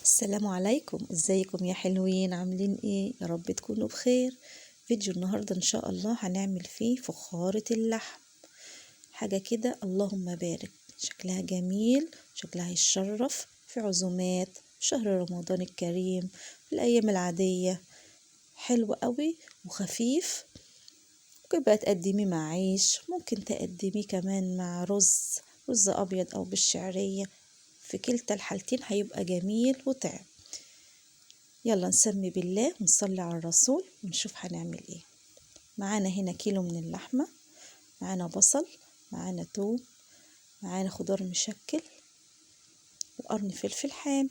السلام عليكم، ازيكم يا حلوين؟ عاملين ايه؟ يا رب تكونوا بخير. فيديو النهاردة ان شاء الله هنعمل فيه فخارة اللحم. حاجة كده اللهم بارك، شكلها جميل، شكلها يشرف في عزومات شهر رمضان الكريم، في الايام العادية. حلو قوي وخفيف. ممكن بقى تقدميه مع عيش، ممكن تقدميه كمان مع رز ابيض او بالشعرية. في كلتا الحالتين هيبقى جميل وطعم. يلا نسمي بالله ونصلي على الرسول ونشوف هنعمل ايه. معانا هنا كيلو من اللحمة، معانا بصل، معانا توم، معانا خضار مشكل وقرن فلفل حام.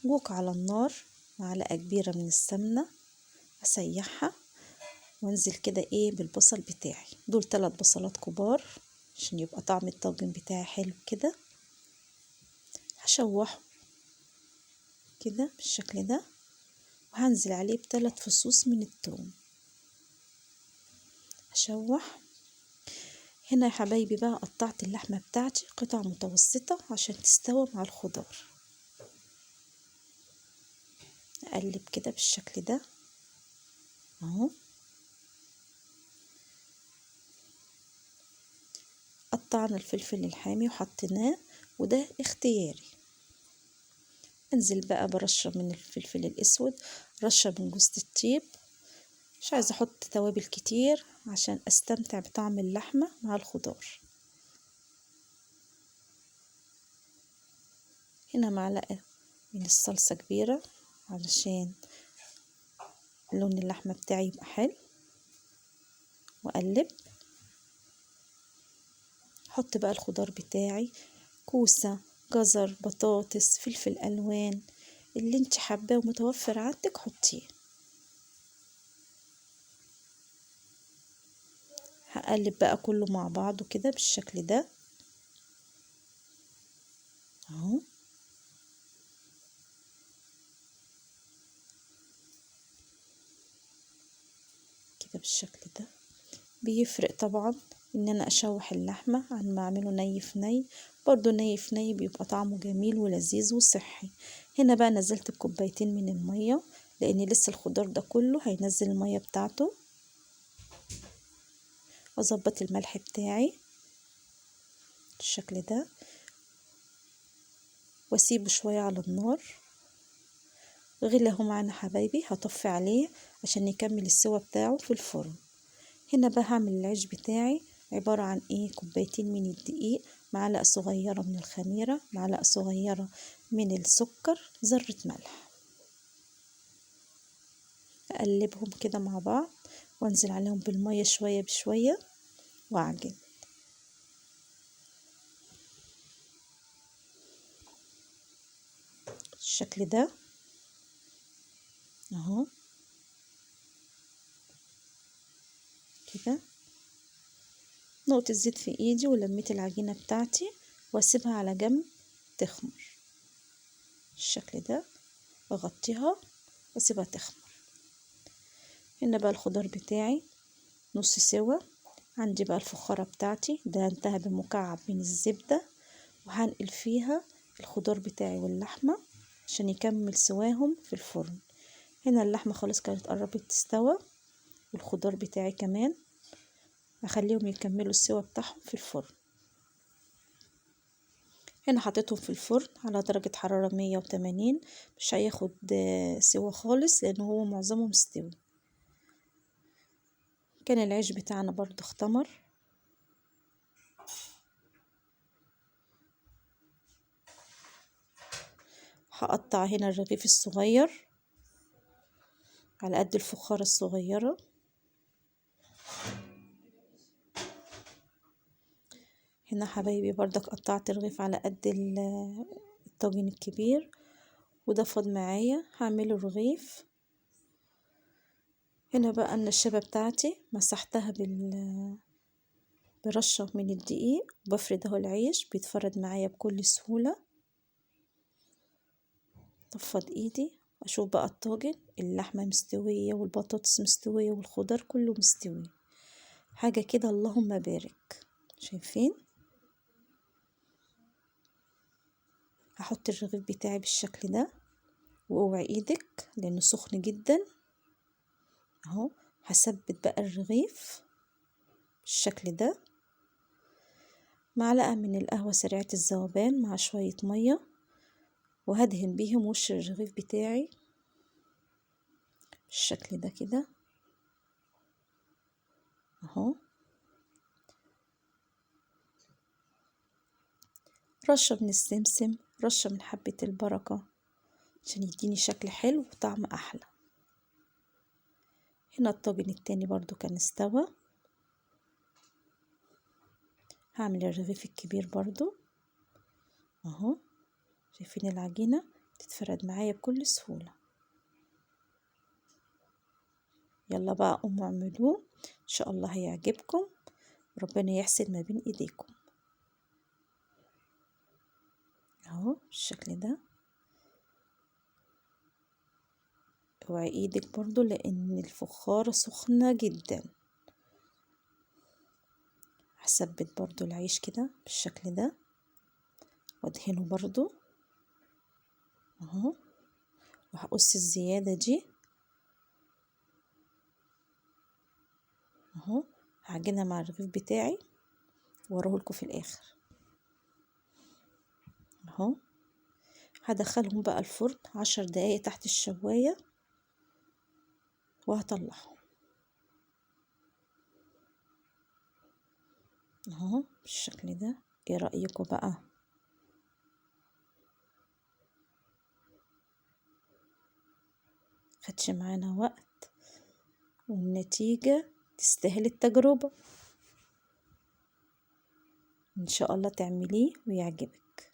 ووك على النار، معلقة كبيرة من السمنة، اسيحها وانزل كده ايه بالبصل بتاعي. دول 3 بصلات كبار عشان يبقى طعم الطاجن بتاعي حلو كده. هشوحه كده بالشكل ده، وهنزل عليه ب3 فصوص من الثوم. اشوح هنا يا حبايبي. بقى قطعت اللحمة بتاعتي قطع متوسطة عشان تستوي مع الخضار. اقلب كده بالشكل ده اهو. قطعنا الفلفل الحامي وحطيناه، وده اختياري. انزل بقى برشة من الفلفل الاسود، رشة من جوز الطيب. مش عايزة احط توابل كتير عشان استمتع بطعم اللحمة مع الخضار. هنا معلقة من الصلصة كبيرة علشان لون اللحمة بتاعي يبقى حلو. واقلب. احط بقى الخضار بتاعي، كوسة، جزر، بطاطس، فلفل الوان، اللي انت حباه ومتوفر عندك حطيه. هقلب بقى كله مع بعضه كده بالشكل ده اهو. كده بالشكل ده. بيفرق طبعا ان انا اشوح اللحمة عن ما اعمله ني في ني. برضو ني في ني بيبقى طعمه جميل ولذيذ وصحي. هنا بقى نزلت بكوبايتين من المية، لان لسه الخضار ده كله هينزل المية بتاعته. اظبط الملح بتاعي بالشكل ده، واسيبه شوية على النار. غلي اهو معانا حبايبي. هطفي عليه عشان يكمل السوا بتاعه في الفرن. هنا بقى هعمل العيش بتاعي. عبارة عن ايه؟ كوبايتين من الدقيق، معلقة صغيرة من الخميرة، معلقة صغيرة من السكر، ذرة ملح. اقلبهم كده مع بعض وانزل عليهم بالمية شوية بشوية واعجن بالشكل ده اهو. كده نقطة زيت في ايدي ولميت العجينة بتاعتي واسيبها على جنب تخمر بالشكل ده. اغطيها واسيبها تخمر. هنا بقى الخضار بتاعي نص سوا. عندي بقى الفخارة بتاعتي دهنتها بمكعب من الزبدة، وهنقل فيها الخضار بتاعي واللحمة عشان يكمل سواهم في الفرن. هنا اللحمة خلاص كانت قربت تستوى، والخضار بتاعي كمان هخليهم يكملوا السوا بتاعهم في الفرن. هنا حطيتهم في الفرن على درجة حرارة 180. مش هياخد سوا خالص لأنه هو معظمه مستوي. كان العيش بتاعنا برضو اختمر. هقطع هنا الرغيف الصغير على قد الفخارة الصغيرة. هنا حبايبي برضك قطعت الرغيف على قد الطاجن الكبير، وده فاض معايا هعمله رغيف. هنا بقى النشابة بتاعتي مسحتها برشة من الدقيق، وبفرد اهو العيش بيتفرد معايا بكل سهولة. طفت ايدي اشوف بقى الطاجن، اللحمة مستوية والبطاطس مستوية والخضار كله مستوي. حاجة كده اللهم بارك. شايفين؟ هحط الرغيف بتاعي بالشكل ده، واوعي ايدك لانه سخن جدا اهو. هثبت بقى الرغيف بالشكل ده، معلقة من القهوة سريعة الذوبان مع شوية مية، وهدهن بيهم وش الرغيف بتاعي بالشكل ده كده اهو. رشة من السمسم، رشة من حبة البركة عشان يديني شكل حلو وطعم احلى. هنا الطاجن التاني برضو كان استوى. هعمل الرغيف الكبير برضو اهو. شايفين العجينة تتفرد معايا بكل سهولة. يلا بقى قوموا اعملوه ان شاء الله هيعجبكم، ربنا يحسن ما بين ايديكم اهو بالشكل ده. اوعي ايدك برضو لان الفخارة سخنة جدا. هثبت برضو العيش كده بالشكل ده وادهنه برضو اهو، وهقص الزيادة دي اهو. هعجنها مع الرغيف بتاعي واوريهولكوا في الاخر اهو. هدخلهم بقى الفرن 10 دقايق تحت الشواية وهطلعهم اهو بالشكل ده. ايه رأيكم بقى؟ خدش معانا وقت والنتيجة تستاهل التجربة. ان شاء الله تعمليه ويعجبك.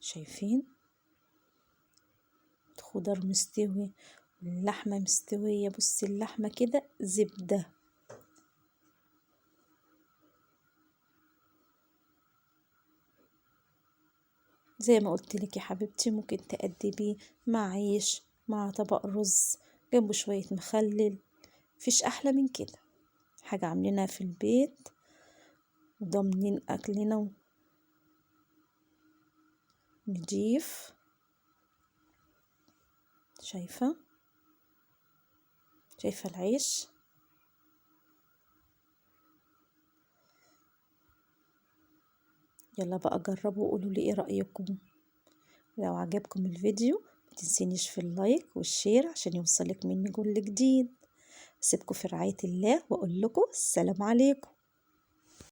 شايفين الخضار مستوي واللحمة مستوية. بصي اللحمة كده زبدة. زي ما قلت لك يا حبيبتي، ممكن تقدميه مع عيش، مع طبق رز، جنبه شوية مخلل. مفيش احلى من كده. حاجة عاملينها في البيت وضامنين اكلنا نضيف. شايفة العيش. يلا بقى جربوا وقولوا لي ايه رأيكم. لو عجبكم الفيديو متنسينيش في اللايك والشير عشان يوصلك مني كل جديد. اسيبكم في رعاية الله واقول لكم السلام عليكم.